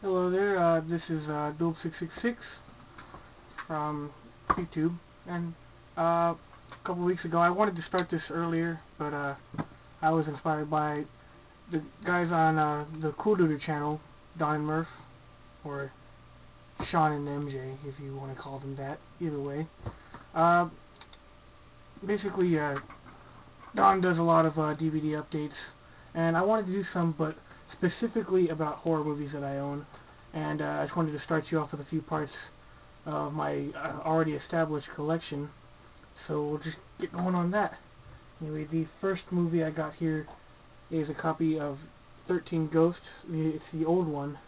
Hello there, this is Dope666 from YouTube, and a couple weeks ago I wanted to start this earlier, but I was inspired by the guys on the Cool Duder channel, Don and Murph, or Sean and MJ, if you want to call them that, either way. Uh, basically, Don does a lot of DVD updates, and I wanted to do some, but specifically about horror movies that I own, and I just wanted to start you off with a few parts of my already established collection, so we'll just get going on that. Anyway, the first movie I got here is a copy of 13 Ghosts. It's the old one,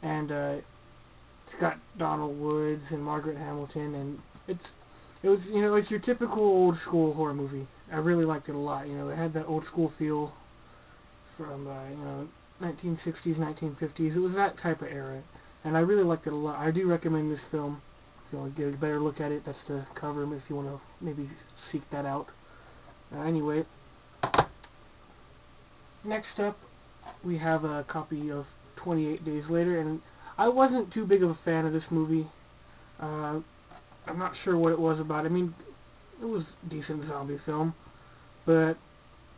and it's got Donald Woods and Margaret Hamilton, and it's your typical old school horror movie. I really liked it a lot. It had that old school feel from 1960s, 1950s. It was that type of era, and I really liked it a lot. I do recommend this film. If you want to get a better look at it, that's the cover. If you want to maybe seek that out. Anyway, next up we have a copy of 28 Days Later, and I wasn't too big of a fan of this movie. I'm not sure what it was about. I mean, it was a decent zombie film, but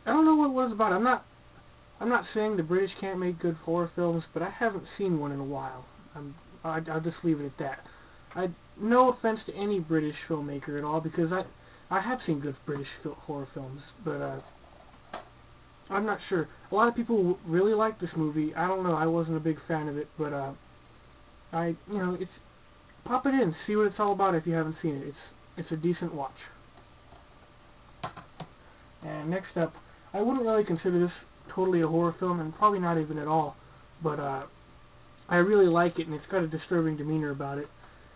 I don't know what it was about. I'm not saying the British can't make good horror films, but I haven't seen one in a while. I'll just leave it at that. No offense to any British filmmaker at all, because I have seen good British horror films, but I'm not sure. A lot of people really like this movie. I don't know. I wasn't a big fan of it, but it's pop it in, see what it's all about if you haven't seen it. It's a decent watch. And next up, I wouldn't really consider this totally a horror film, and probably not even at all, but I really like it, and it's got a disturbing demeanor about it,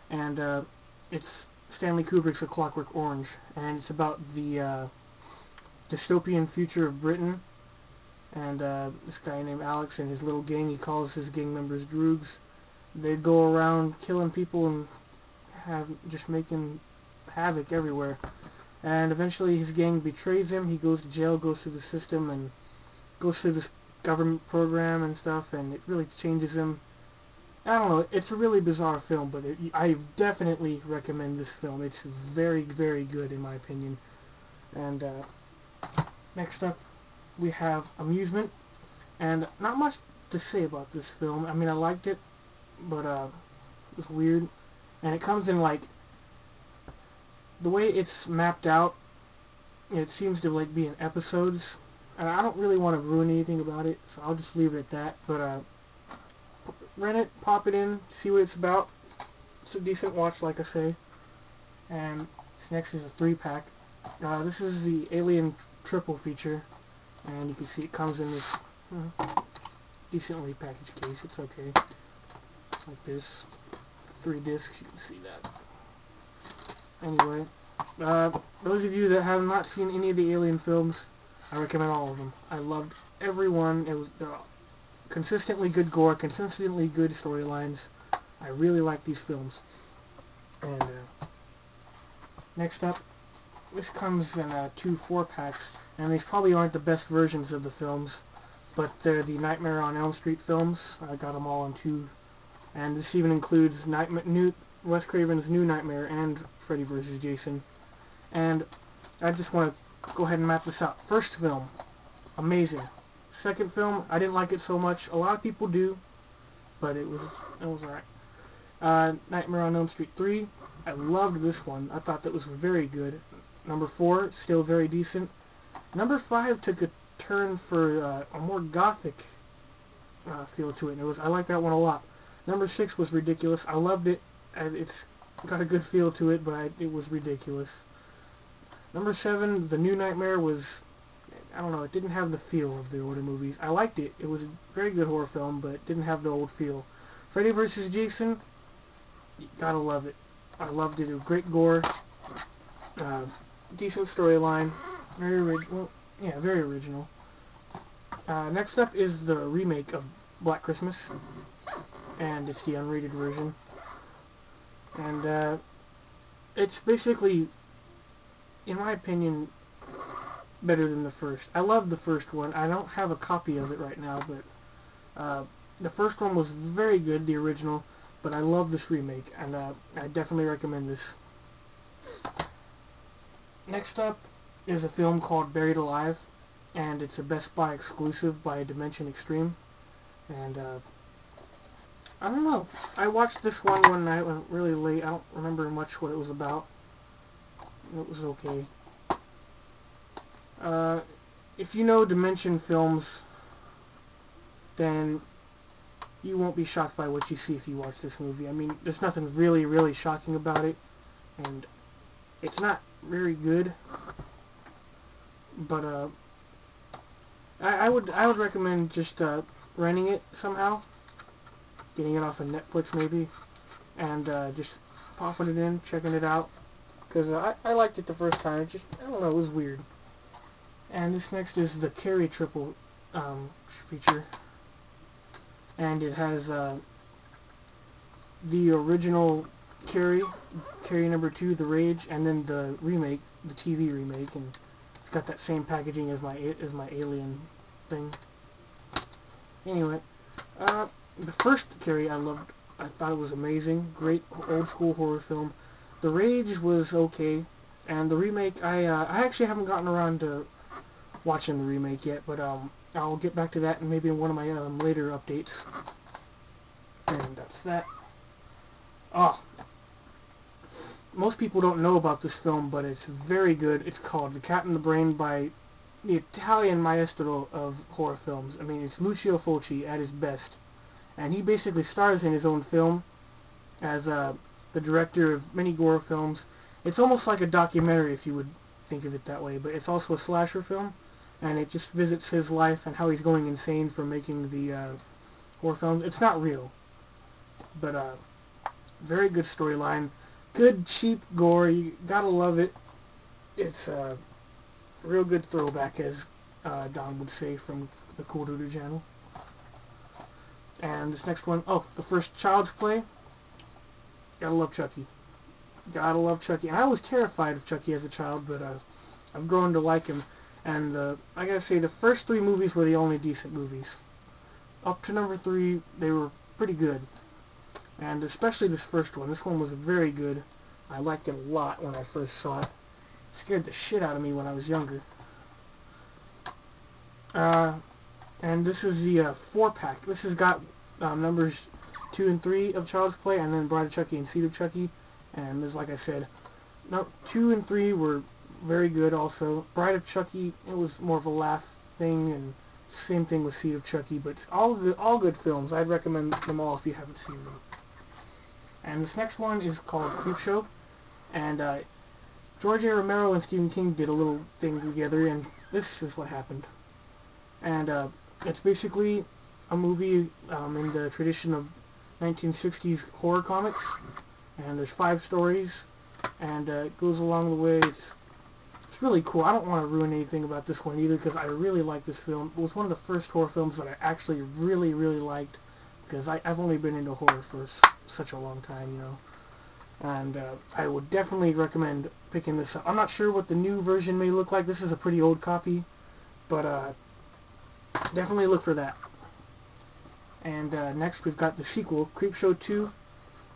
and it's Stanley Kubrick's A Clockwork Orange, and it's about the dystopian future of Britain, and this guy named Alex and his little gang, he calls his gang members droogs. They go around killing people and just making havoc everywhere. And eventually his gang betrays him. He goes to jail, goes through the system, and goes through this government program and stuff, and it really changes him. I don't know, it's a really bizarre film, but I definitely recommend this film. It's very, very good in my opinion. And next up we have Amusement, and not much to say about this film. I mean, I liked it, but it was weird, and it comes in like the way it's mapped out. It seems to like be in episodes, and I don't really want to ruin anything about it, so I'll just leave it at that. But rent it, pop it in, see what it's about. It's a decent watch, like I say. And this next is a 3-pack. This is the Alien triple feature, and you can see it comes in this decently packaged case. It's okay. Like this. 3 discs, you can see that. Anyway, those of you that have not seen any of the Alien films, I recommend all of them. I loved every one. It was consistently good gore, consistently good storylines. I really like these films. And next up, this comes in 2 4-packs, and these probably aren't the best versions of the films, but they're the Nightmare on Elm Street films. I got them all in 2. And this even includes Wes Craven's New Nightmare and Freddy vs. Jason. And I just want to go ahead and map this out. First film, amazing. Second film, I didn't like it so much. A lot of people do, but it was alright. Nightmare on Elm Street 3, I loved this one. I thought that was very good. Number 4, still very decent. Number 5 took a turn for a more gothic feel to it. I like that one a lot. Number 6 was ridiculous. I loved it. It's got a good feel to it, but it was ridiculous. Number 7, The New Nightmare was, I don't know, it didn't have the feel of the older movies. I liked it. It was a very good horror film, but it didn't have the old feel. Freddy vs. Jason, you gotta love it. I loved it. It was great gore, decent storyline, very original. Yeah, very original. Next up is the remake of Black Christmas, and it's the unrated version. And it's basically, in my opinion, better than the first. I love the first one. I don't have a copy of it right now, but the first one was very good, the original, but I love this remake, and I definitely recommend this. Next up is a film called Buried Alive, and it's a Best Buy exclusive by Dimension Extreme, and I don't know, I watched this one night when really late. I don't remember much what it was about. It was okay. If you know Dimension films, then you won't be shocked by what you see if you watch this movie. I mean, there's nothing really shocking about it, and it's not very good, but I would recommend just renting it somehow, getting it off of Netflix maybe, and just popping it in, checking it out, because I liked it the first time. It just, I don't know, it was weird. And this next is the Carrie triple feature, and it has the original Carrie number 2, The Rage, and then the remake, the TV remake, and it's got that same packaging as my Alien thing. Anyway, the first Carrie I loved. I thought it was amazing. Great old school horror film. The Rage was okay, and the remake I actually haven't gotten around to watching the remake yet, but I'll get back to that maybe in one of my later updates. And that's that. Oh, most people don't know about this film, but it's very good. It's called The Cat in the Brain, by the Italian maestro of horror films. I mean, it's Lucio Fulci at his best, and he basically stars in his own film as the director of many gore films. It's almost like a documentary if you would think of it that way, but it's also a slasher film, and it just visits his life and how he's going insane for making the horror films. It's not real, but very good storyline, good cheap gore. You gotta love it. It's a real good throwback, as Don would say from the Cool Duder channel. And this next one, oh, the first Child's Play. Gotta love Chucky. Gotta love Chucky. And I was terrified of Chucky as a child, but I've grown to like him. And I gotta say, the first 3 movies were the only decent movies. Up to number 3, they were pretty good. And especially this first one. This one was very good. I liked it a lot when I first saw it. It scared the shit out of me when I was younger. And this is the 4-pack. This has got numbers 2 and 3 of Child's Play, and then Bride of Chucky and Seed of Chucky. And this, like I said, 2 and 3 were very good also. Bride of Chucky, it was more of a laugh thing, and same thing with Seed of Chucky, but all good films. I'd recommend them all if you haven't seen them. And this next one is called Creepshow, and George A. Romero and Stephen King did a little thing together, and this is what happened. And it's basically a movie in the tradition of 1960s horror comics, and there's 5 stories, and it goes along the way. It's really cool. I don't want to ruin anything about this one either, because I really like this film. It was one of the first horror films that I actually really liked, because I've only been into horror for such a long time, you know. And I would definitely recommend picking this up. I'm not sure what the new version may look like. This is a pretty old copy, but definitely look for that. And next we've got the sequel, Creepshow II,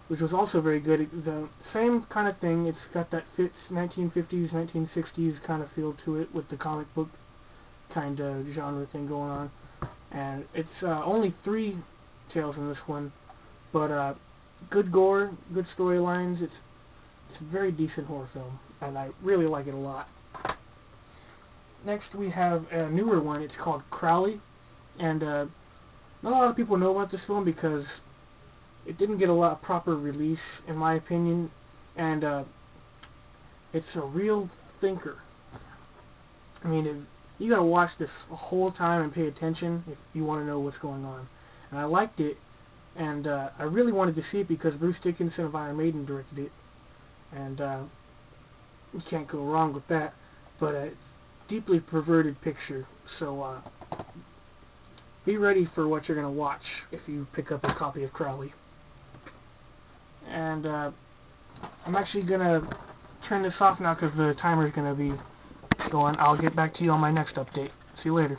which was also very good. It's the same kind of thing. It's got that 1950s, 1960s kind of feel to it, with the comic book kind of genre thing going on. And it's only 3 tales in this one, but good gore, good storylines. It's a very decent horror film, and I really like it a lot. Next we have a newer one. It's called Crowley, and not a lot of people know about this film because it didn't get a lot of proper release, in my opinion, and it's a real thinker. I mean, you gotta watch this the whole time and pay attention if you want to know what's going on. And I liked it, and I really wanted to see it because Bruce Dickinson of Iron Maiden directed it, and you can't go wrong with that. But it's a deeply perverted picture, so be ready for what you're gonna watch if you pick up a copy of Crowley. And I'm actually gonna turn this off now because the timer's gonna be going. I'll get back to you on my next update. See you later.